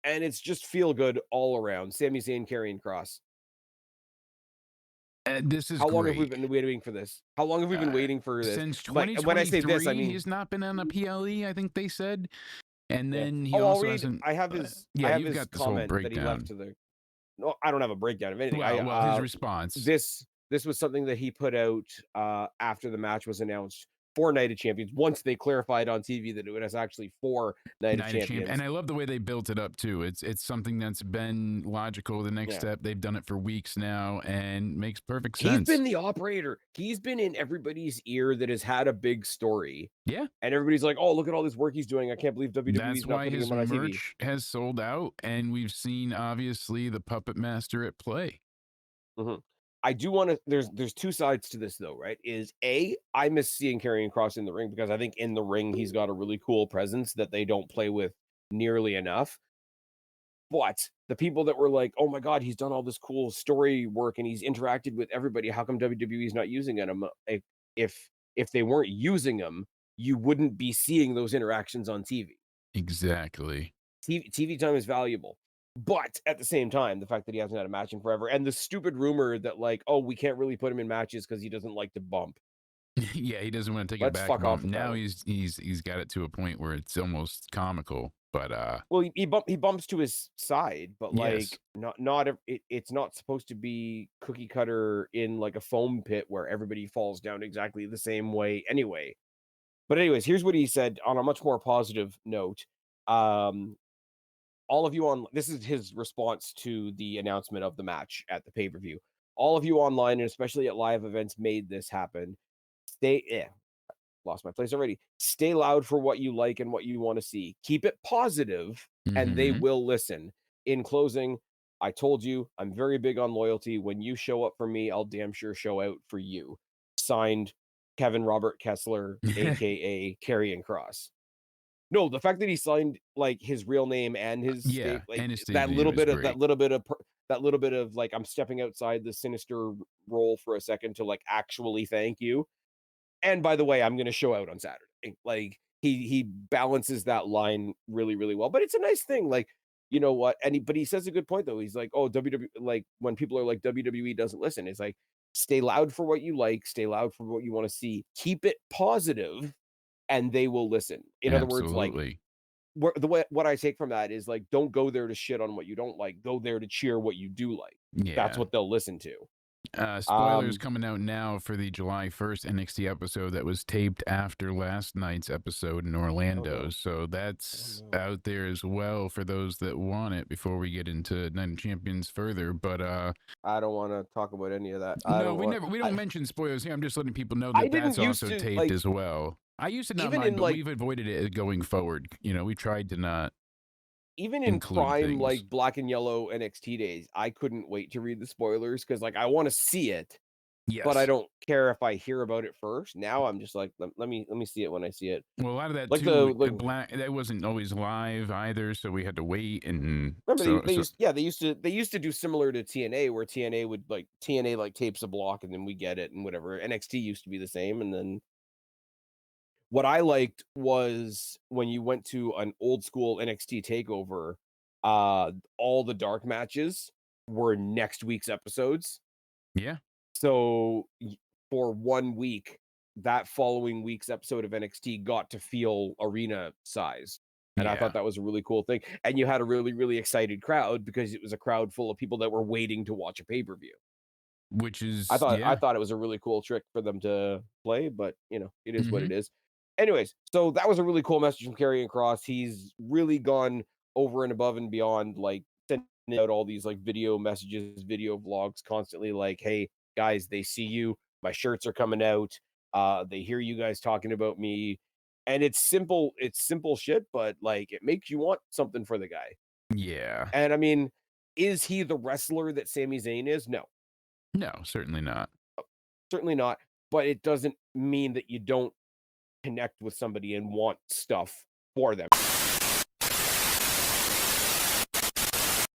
and it's just feel good all around. Sami Zayn, Karrion Kross. This is How long have we great. been waiting for this? How long have we been waiting for this? Since Like, when I say this, I 2023, mean, he's not been on a PLE, I think they said. And yeah. then he Oh, I'll also read. hasn't. I have his. I Yeah, have you've his got this whole comment that he left breakdown. to the. No, I don't have a breakdown of anything. Well, his response. This was something that he put out after the match was announced for Night of Champions. Once they clarified on TV that it was actually for Night of Champions, and I love the way they built it up too. It's something that's been logical. The next yeah. step, they've done it for weeks now, and makes perfect He's sense. been the operator. He's been in everybody's ear that has had a big story. Yeah, and everybody's like, "Oh, look at all this work he's doing. I can't believe that's WWE's not why putting his him on TV." merch has sold out, and we've seen obviously the puppet master at play. Mhm. I do want to. There's two sides to this though, right? Is I miss seeing Karrion Kross in the ring because I think in the ring he's got a really cool presence that they don't play with nearly enough. But the people that were like, "Oh my god, he's done all this cool story work and he's interacted with everybody. How come WWE's not using him?" If they weren't using him, you wouldn't be seeing those interactions on TV. Exactly. TV time is valuable. But at the same time, the fact that he hasn't had a match in forever, and the stupid rumor that like, oh, we can't really put him in matches because he doesn't like to bump. Yeah, he doesn't want to take a Let's back fuck off bump. with that Now one. he's got it to a point where it's almost comical. But Well, he bumps to his side, but yes. like it's not supposed to be cookie cutter in like a foam pit where everybody falls down exactly the same way anyway. But anyways, here's what he said on a much more positive note. Um, all of you on this is his response to the announcement of the match at the pay-per-view. All of you online and especially at live events made this happen. Lost my place already. Stay loud for what you like and what you want to see. Keep it positive and they Hmm. will listen. In closing, I told you I'm very big on loyalty. When you show up for me, I'll damn sure show out for you. Signed, Kevin Robert Kessler, aka Karrion Kross. No, the fact that he signed, like, his real name and his Yeah, state like, and his stage name is that great. little bit of that little bit of, like, I'm stepping outside the sinister role for a second to, like, actually thank you, and by the way, I'm gonna show out on Saturday. Like, he balances that line really, really well, but it's a nice thing, like, you know what, but he says a good point, though. He's like, "Oh, WWE," like, when people are like, "WWE doesn't listen," it's like, "Stay loud for what you like, stay loud for what you wanna see, keep it positive, and they will listen." In other words, like, Absolutely. what I take from that is like, don't go there to shit on what you don't like. Go there to cheer what you do like. That's Yeah. what they'll listen to. Spoilers Um, coming out now for the July 1st NXT episode that was taped after last night's episode in oh Orlando. no, So oh that's no. out there as well for those that want it before we get into Night of Champions further. But I don't want to talk about any of that. I no, don't want. we don't mention spoilers here. I'm just letting people know I that didn't that's used also to taped like as well. I used to not even mind, in but like we've avoided it going forward. We tried to not even in include prime things. like black and yellow NXT days. I couldn't wait to read the spoilers because like I want to see it, but I Yes. don't care if I hear about it first. Now I'm just like, let me see it when I see it. Well, a lot of that Like the too, like black that wasn't always live either, so we had to wait, and remember so they used yeah, they used to do similar to TNA where TNA like tapes a block and then we get it and whatever. NXT used to be the same, and then what I liked was when you went to an old school NXT takeover, all the dark matches were next week's episodes. yeah. So for 1 week, that following week's episode of NXT got to feel arena size. And I thought Yeah, that was a really cool thing. And you had a really, really excited crowd because it was a crowd full of people that were waiting to watch a pay-per-view. which I is thought I yeah. thought it was a really cool trick for them to play, but it is what Mhm. it is. Anyways, so that was a really cool message from Karrion Kross. He's really gone over and above and beyond, like sending out all these like video messages, video vlogs constantly, like, hey guys, they see you, my shirts are coming out, they hear you guys talking about me. And it's simple shit, but like it makes you want something for the guy. Yeah. And I mean, is he the wrestler that Sami Zayn is? No. No, certainly not. Certainly not, but it doesn't mean that you don't connect with somebody and want stuff for them.